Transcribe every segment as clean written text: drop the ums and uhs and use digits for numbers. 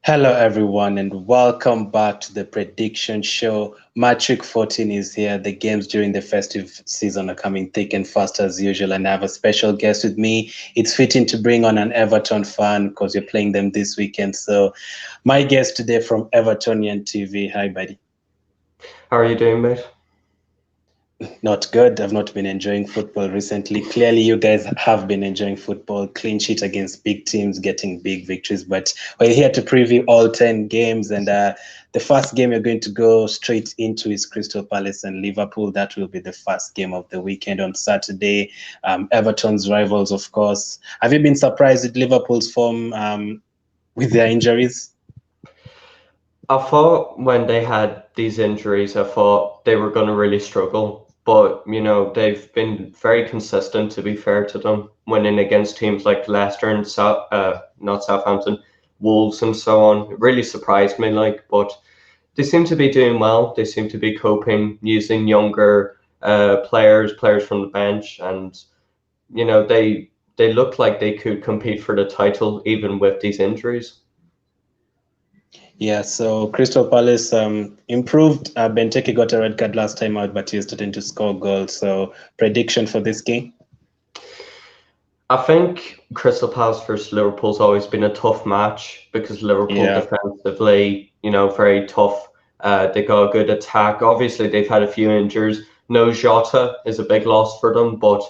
Hello, everyone, and welcome back to the prediction show. Match week 14 is here. The games during the festive season are coming thick and fast as usual, and I have a special guest with me. It's fitting to bring on an Everton fan because you're playing them this weekend. So, my guest today from Evertonian TV. Hi, buddy. How are you doing, mate? Not good. I've not been enjoying football recently. Clearly, you guys have been enjoying football, clean sheet against big teams, getting big victories. But we're here to preview all 10 games. And the first game you're going to go straight into is Crystal Palace and Liverpool. That will be the first game of the weekend on Saturday. Everton's rivals, of course. Have you been surprised at Liverpool's form with their injuries? I thought when they had these injuries, I thought they were going to really struggle. But, they've been very consistent, to be fair to them, winning against teams like Leicester and not Southampton, Wolves and so on. It really surprised me, but they seem to be doing well. They seem to be coping using younger players from the bench. And, they look like they could compete for the title even with these injuries. Yeah, so Crystal Palace improved. Benteke got a red card last time out, but he's starting to score goals. So prediction for this game? I think Crystal Palace versus Liverpool's always been a tough match because Liverpool defensively, very tough. They got a good attack. Obviously, they've had a few injuries. No Jota is a big loss for them, but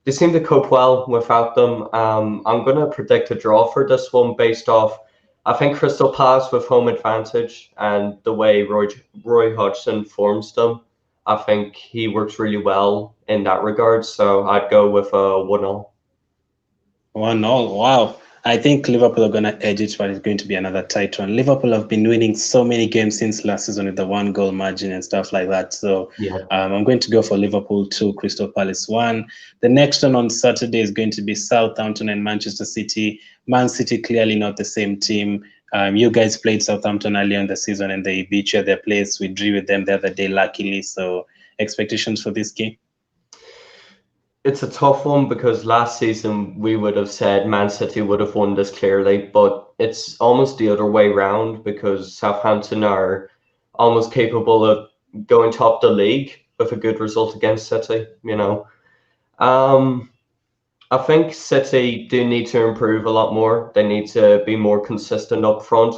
they seem to cope well without them. I'm going to predict a draw for this one based off, I think Crystal Palace with home advantage and the way Roy Hodgson forms them. I think he works really well in that regard. So I'd go with a 1-0. 1-0. Wow. I think Liverpool are going to edge it, but it's going to be another tight one. Liverpool have been winning so many games since last season with the 1-goal margin and stuff like that. So I'm going to go for Liverpool 2, Crystal Palace 1. The next one on Saturday is going to be Southampton and Manchester City. Man City clearly not the same team. You guys played Southampton earlier in the season and they beat you at their place. We drew with them the other day, luckily. So expectations for this game? It's a tough one because last season we would have said Man City would have won this clearly, but it's almost the other way round because Southampton are almost capable of going top the league with a good result against City, I think City do need to improve a lot more. They need to be more consistent up front.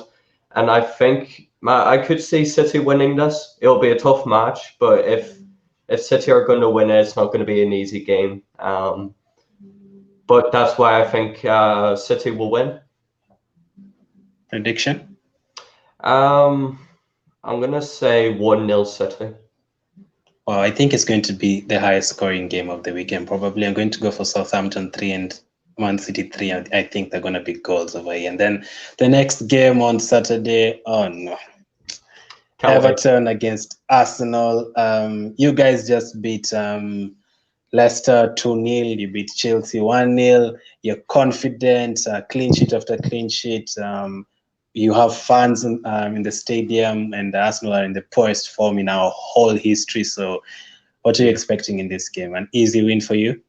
And I think I could see City winning this. It'll be a tough match, but if City are going to win it, it's not going to be an easy game. But that's why I think City will win. Prediction? I'm going to say 1-0 City. Well, I think it's going to be the highest scoring game of the weekend. Probably I'm going to go for Southampton 3 and Man City 3. I think they're going to be goals over here. And then the next game on Saturday, oh no. Everton against Arsenal. You guys just beat Leicester 2-0. You beat Chelsea 1-0. You're confident, clean sheet after clean sheet. You have fans in the stadium, and Arsenal are in the poorest form in our whole history. So what are you expecting in this game? An easy win for you?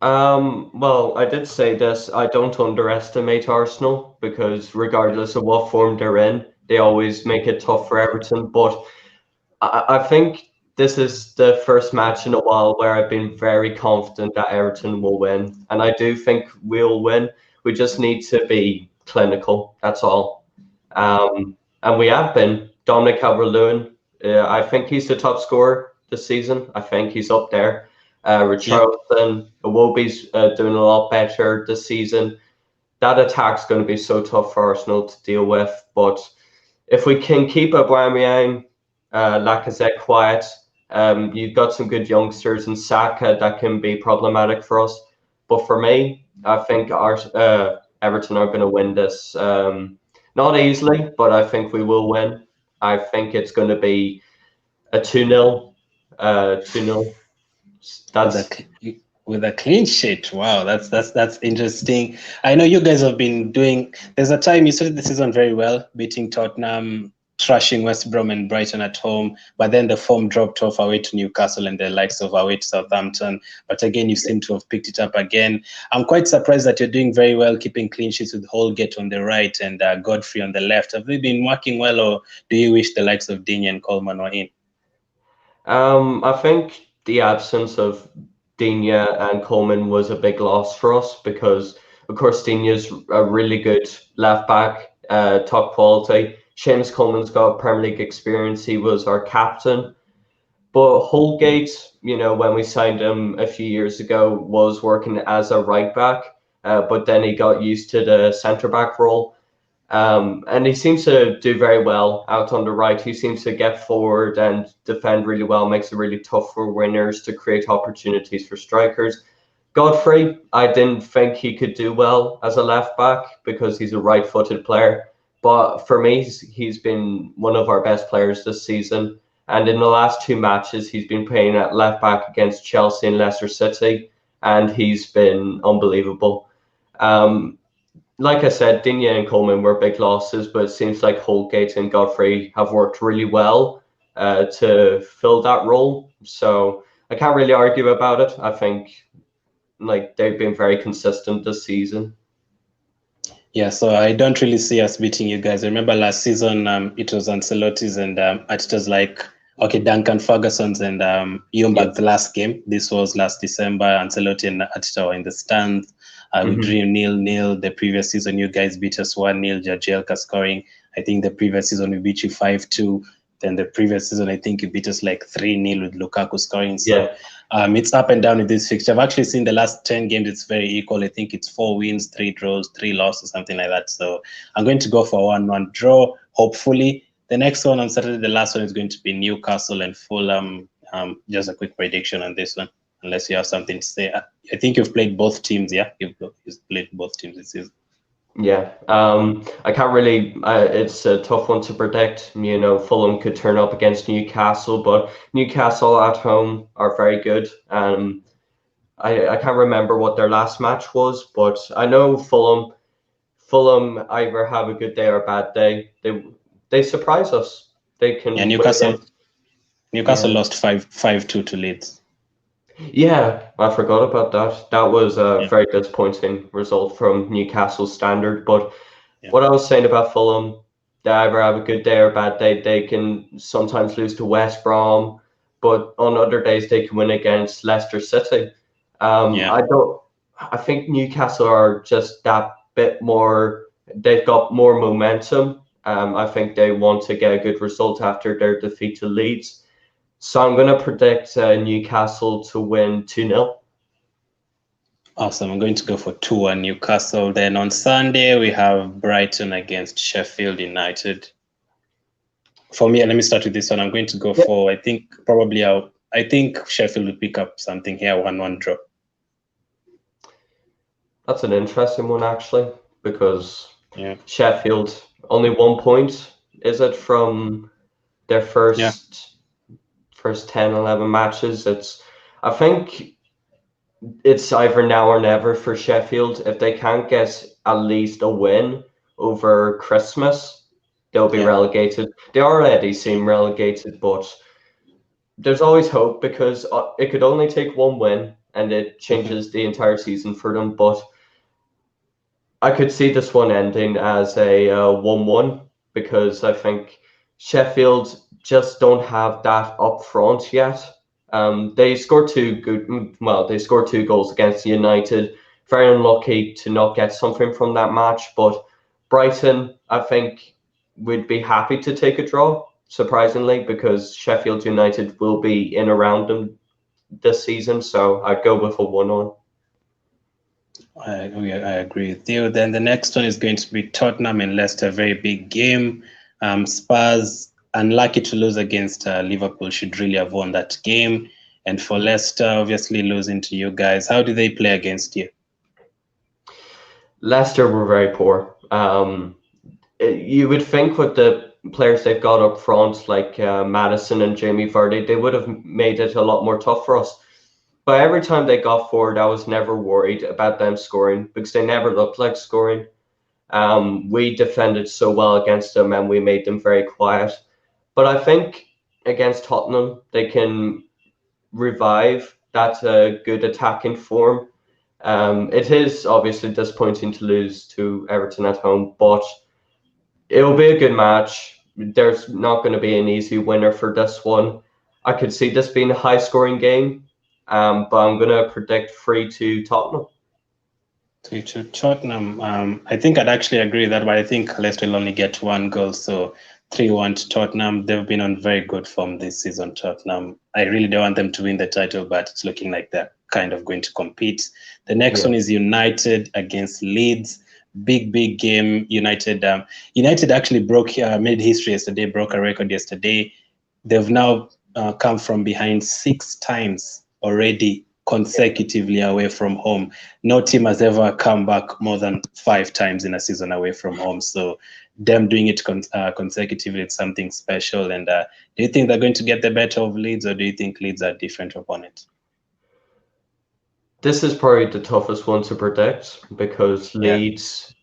Well, I did say this. I don't underestimate Arsenal because regardless of what form they're in, they always make it tough for Everton. But I think this is the first match in a while where I've been very confident that Everton will win. And I do think we'll win. We just need to be clinical. That's all. And we have been. Dominic Calvert-Lewin, I think he's the top scorer this season. I think he's up there. Richarlison, Iwobi's doing a lot better this season. That attack's going to be so tough for Arsenal to deal with. But if we can keep Aubameyang, Lacazette quiet, you've got some good youngsters and Saka that can be problematic for us. But for me, I think Everton are going to win this. Not easily, but I think we will win. I think it's going to be a 2-0. 2-0. With a clean sheet. Wow, that's interesting. I know you guys have been doing. There's a time you started the season very well, beating Tottenham. thrashing West Brom and Brighton at home, but then the form dropped off away to Newcastle and the likes of away to Southampton. But again, you seem to have picked it up again. I'm quite surprised that you're doing very well, keeping clean sheets with Holgate on the right and Godfrey on the left. Have they been working well, or do you wish the likes of Digne and Coleman were in? I think the absence of Digne and Coleman was a big loss for us because, of course, Digne's a really good left back, top quality. Seamus Coleman's got Premier League experience. He was our captain. But Holgate, when we signed him a few years ago, was working as a right back, but then he got used to the centre back role. And he seems to do very well out on the right. He seems to get forward and defend really well, makes it really tough for winners to create opportunities for strikers. Godfrey, I didn't think he could do well as a left back because he's a right-footed player. But for me, he's been one of our best players this season. And in the last two matches, he's been playing at left back against Chelsea and Leicester City, and he's been unbelievable. Like I said, Digne and Coleman were big losses, but it seems like Holgate and Godfrey have worked really well to fill that role. So I can't really argue about it. I think they've been very consistent this season. Yeah, so I don't really see us beating you guys. I remember last season, it was Ancelotti's and Arteta's Duncan Ferguson's and Ljungberg's last game. This was last December. Ancelotti and Arteta were in the stands. We drew 0-0. The previous season, you guys beat us 1-0. Jagielka scoring. I think the previous season we beat you 5-2. Then the previous season, I think you beat us 3-0 with Lukaku scoring. So it's up and down with this fixture. I've actually seen the last 10 games, it's very equal. I think it's 4 wins, 3 draws, 3 losses, something like that. So I'm going to go for a 1-1 draw, hopefully. The next one on Saturday, the last one is going to be Newcastle and Fulham. Just a quick prediction on this one, unless you have something to say. I think you've played both teams, yeah? You've played both teams this season. Yeah, I can't really. It's a tough one to predict. Fulham could turn up against Newcastle, but Newcastle at home are very good. I can't remember what their last match was, but I know Fulham either have a good day or a bad day. They surprise us. They can. Yeah, Newcastle lost 5-2 to Leeds. Yeah, I forgot about that. That was a very disappointing result from Newcastle standard. But what I was saying about Fulham, they either have a good day or a bad day. They can sometimes lose to West Brom, but on other days they can win against Leicester City. I think Newcastle are just that bit more. They've got more momentum. I think they want to get a good result after their defeat to Leeds. So I'm going to predict Newcastle to win 2-0. Awesome. I'm going to go for 2-1 Newcastle. Then on Sunday, we have Brighton against Sheffield United. For me, let me start with this one. I'm going to go for, I think Sheffield will pick up something here, 1-1 draw. That's an interesting one, actually, because Sheffield, only 1 point, is it, from their first 10, 11 matches. I think it's either now or never for Sheffield. If they can't get at least a win over Christmas, they'll be relegated. They already seem relegated, but there's always hope because it could only take 1 win and it changes the entire season for them. But I could see this one ending as a 1-1 because I think Sheffield just don't have that up front yet. They scored 2 goals against United. Very unlucky to not get something from that match. But Brighton, I think, would be happy to take a draw, surprisingly, because Sheffield United will be in around them this season. So I'd go with a 1-1. I agree with you. Then the next one is going to be Tottenham and Leicester, a very big game. Spurs, unlucky to lose against Liverpool, should really have won that game. And for Leicester, obviously losing to you guys. How do they play against you? Leicester were very poor. You would think with the players they've got up front, like Maddison and Jamie Vardy, they would have made it a lot more tough for us. But every time they got forward, I was never worried about them scoring because they never looked like scoring. We defended so well against them and we made them very quiet. But I think against Tottenham, they can revive that good attacking form. It is obviously disappointing to lose to Everton at home, but it will be a good match. There's not going to be an easy winner for this one. I could see this being a high-scoring game, but I'm going to predict 3-2 Tottenham. To Tottenham, I think I'd actually agree with that, but I think Leicester will only get 1 goal, so 3-1 to Tottenham. They've been on very good form this season, Tottenham. I really don't want them to win the title, but it's looking like they're kind of going to compete. The next one is United against Leeds. Big game. United actually made history yesterday, broke a record yesterday. They've now come from behind 6 times already consecutively away from home. No team has ever come back more than 5 times in a season away from home. So them doing it consecutively, it's something special. And do you think they're going to get the better of Leeds, or do you think Leeds are a different opponent? This is probably the toughest one to predict because Leeds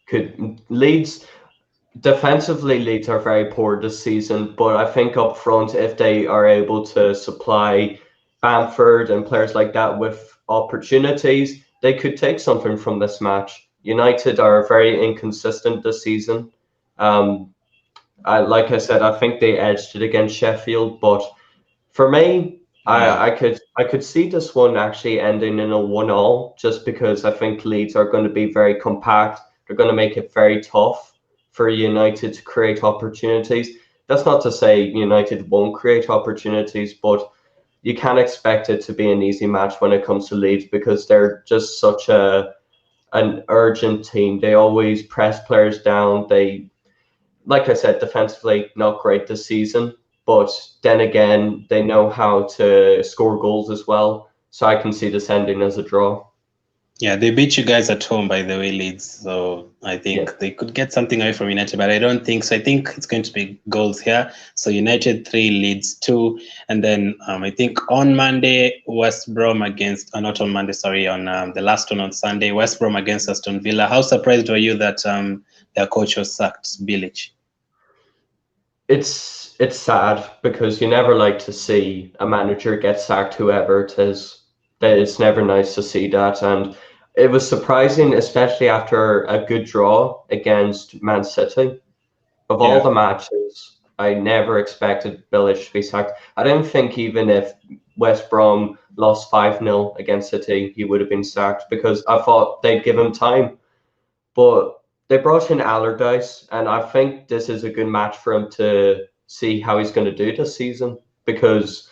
defensively, Leeds are very poor this season, but I think up front, if they are able to supply Bamford and players like that with opportunities, they could take something from this match. United are very inconsistent this season. Like I said, I think they edged it against Sheffield, but for me, I could see this one actually ending in a 1-1, just because I think Leeds are going to be very compact. They're going to make it very tough for United to create opportunities. That's not to say United won't create opportunities, but you can't expect it to be an easy match when it comes to Leeds, because they're just such an urgent team. They always press players down. They, like I said, defensively not great this season, but then again, they know how to score goals as well. So I can see this ending as a draw. Yeah, they beat you guys at home, by the way, Leeds. So I think they could get something away from United, but I don't think so. I think it's going to be goals here. So United 3, Leeds 2. And then I think on Monday, West Brom against, not on Monday, sorry, on the last one on Sunday, West Brom against Aston Villa. How surprised were you that their coach was sacked, Bilic? It's sad, because you never like to see a manager get sacked, whoever it is. It's never nice to see that. And it was surprising, especially after a good draw against Man City. Of all the matches, I never expected Bilic to be sacked. I didn't think even if West Brom lost 5-0 against City, he would have been sacked, because I thought they'd give him time. But they brought in Allardyce, and I think this is a good match for him to see how he's going to do this season, because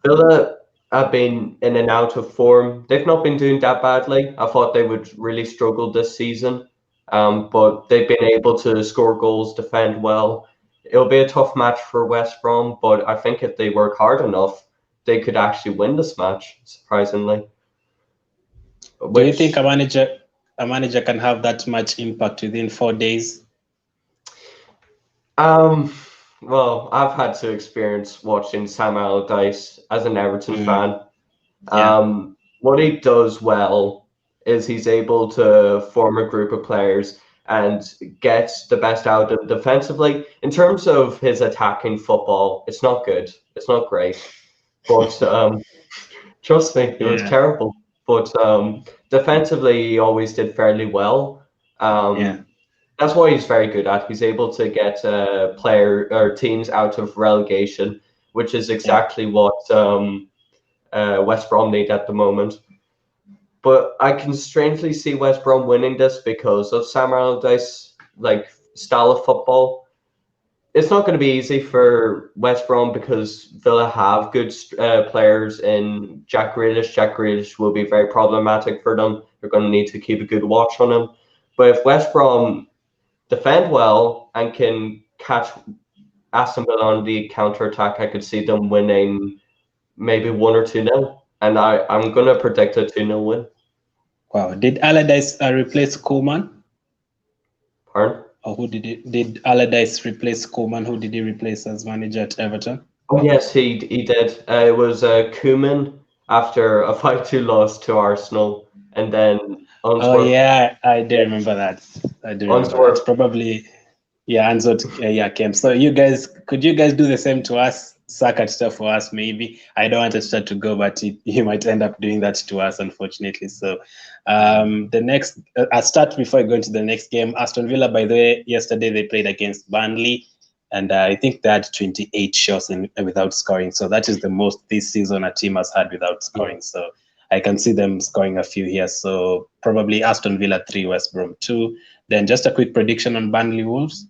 Villa have been in and out of form. They've not been doing that badly. I thought they would really struggle this season, but they've been able to score goals, defend well. It'll be a tough match for West Brom, but I think if they work hard enough, they could actually win this match, surprisingly. Do you think a manager can have that much impact within 4 days? Well, I've had to experience watching Sam Allardyce as an Everton fan. What he does well is he's able to form a group of players and get the best out of them defensively. In terms of his attacking football, it's not good. It's not great. But trust me, it was terrible. But defensively, he always did fairly well. That's what he's very good at. He's able to get player or teams out of relegation, which is exactly what West Brom need at the moment. But I can strangely see West Brom winning this because of Sam Allardyce's style of football. It's not going to be easy for West Brom because Villa have good players in Jack Grealish. Jack Grealish will be very problematic for them. They're going to need to keep a good watch on him. But if West Brom defend well and can catch Aston Villa on the counter-attack, I could see them winning maybe 1 or 2-0. And I'm going to predict a 2-0 win. Wow. Did Allardyce replace Koeman? Pardon? Or who did Allardyce replace Koeman? Who did he replace as manager at Everton? Oh, yes, he did. It was Koeman after a 5-2 loss to Arsenal. And then... Oh, yeah, I do remember that. I do remember Unsworth. that. Probably, yeah, yeah, came. So could you guys do the same to us? Suck at stuff for us, maybe. I don't want to start to go, but you might end up doing that to us, unfortunately. So, the next, I'll start before I go into the next game. Aston Villa, by the way, yesterday they played against Burnley, and I think they had 28 shots without scoring. So that is the most this season a team has had without scoring. So I can see them scoring a few here. So probably Aston Villa 3, West Brom 2. Then just a quick prediction on Burnley Wolves.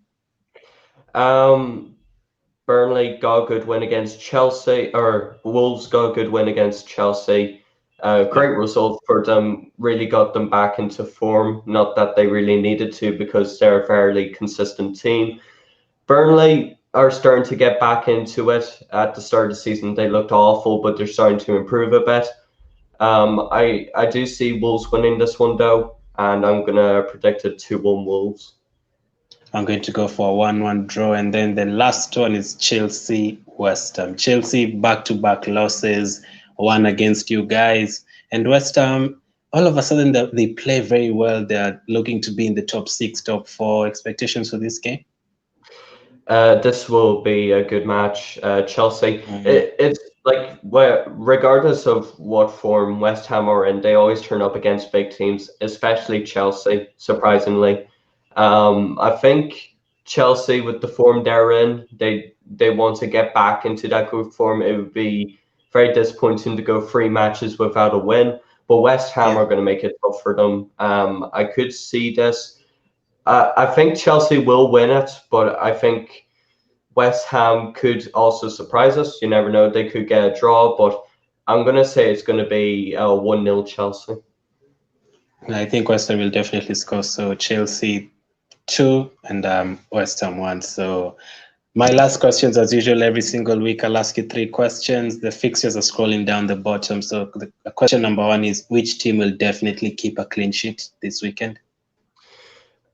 Burnley got a good win against Chelsea, or Wolves got a good win against Chelsea. Great result for them, really got them back into form. Not that they really needed to because they're a fairly consistent team. Burnley are starting to get back into it. At the start of the season, they looked awful, but they're starting to improve a bit. I do see Wolves winning this one, though, and I'm going to predict it 2-1 Wolves. I'm going to go for a 1-1 draw. And then the last one is Chelsea West Ham. Chelsea back-to-back losses, one against you guys. And West Ham, all of a sudden, they play very well. They're looking to be in the top 6, top 4. Expectations for this game? This will be a good match. Chelsea, it's like, regardless of what form West Ham are in, they always turn up against big teams, especially Chelsea, surprisingly. I think Chelsea, with the form they're in, they want to get back into that good form. It would be very disappointing to go 3 matches without a win, but West Ham are going to make it tough for them. I could see this. I think Chelsea will win it, but I think West Ham could also surprise us. You never know. They could get a draw, but I'm going to say it's going to be 1-0 Chelsea. I think West Ham will definitely score. So Chelsea 2 and West Ham 1. So my last questions, as usual, every single week, I'll ask you 3 questions. The fixtures are scrolling down the bottom. So the question number 1 is, which team will definitely keep a clean sheet this weekend?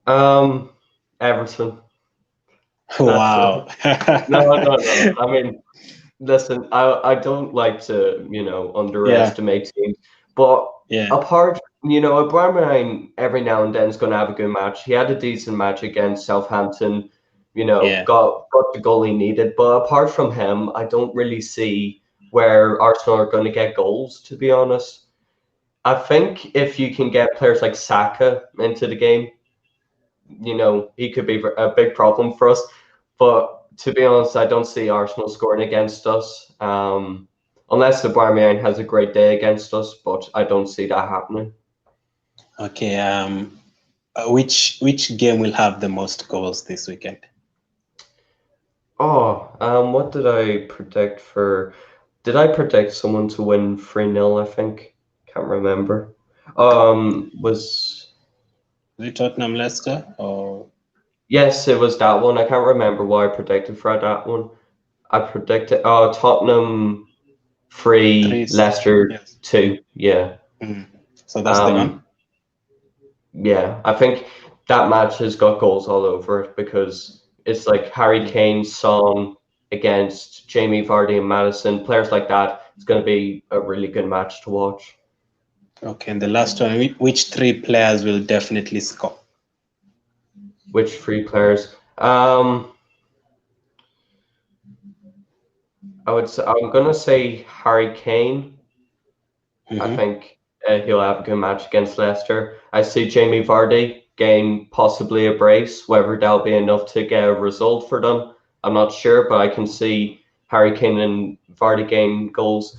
Everton. Wow. No. I mean, listen, I don't like to, underestimate teams, but apart, Aubameyang every now and then is going to have a good match. He had a decent match against Southampton, got the goal he needed. But apart from him, I don't really see where Arsenal are going to get goals, to be honest. I think if you can get players like Saka into the game, he could be a big problem for us. But to be honest, I don't see Arsenal scoring against us, unless Aubameyang has a great day against us. But I don't see that happening. Okay. Which game will have the most goals this weekend? What did I predict for? Did I predict someone to win 3-0? I think. Can't remember. Was it Tottenham Leicester or? Yes, it was that one. I can't remember what I predicted for that one. I predicted Tottenham 3, Leicester 2. Yeah. So that's the one. Yeah, I think that match has got goals all over it because it's like Harry Kane, Son against Jamie Vardy and Maddison, players like that. It's going to be a really good match to watch. Okay, and the last one, which 3 players will definitely score? Which 3 players? I'm going to say Harry Kane. I think he'll have a good match against Leicester. I see Jamie Vardy gain possibly a brace, whether that'll be enough to get a result for them. I'm not sure, but I can see Harry Kane and Vardy gain goals.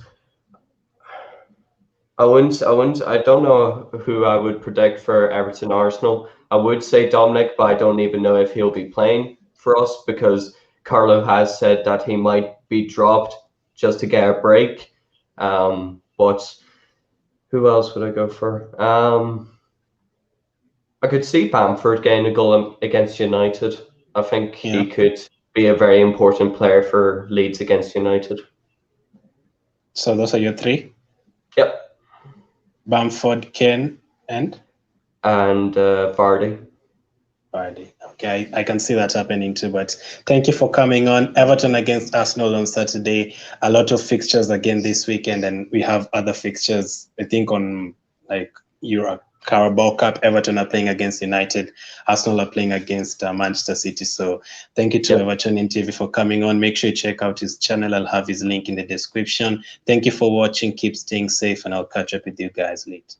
I don't know who I would predict for Everton Arsenal. I would say Dominic, but I don't even know if he'll be playing for us because Carlo has said that he might be dropped just to get a break. But who else would I go for? I could see Bamford getting a goal against United. I think he could be a very important player for Leeds against United. So those are your 3? Yep. Bamford, Kane, and Vardy. Vardy. Okay, I can see that happening too. But thank you for coming on. Everton against Arsenal on Saturday. A lot of fixtures again this weekend, and we have other fixtures. I think on like Europe Carabao Cup. Everton are playing against United. Arsenal are playing against Manchester City. So thank you to Evertonian TV for coming on. Make sure you check out his channel. I'll have his link in the description. Thank you for watching. Keep staying safe, and I'll catch up with you guys later.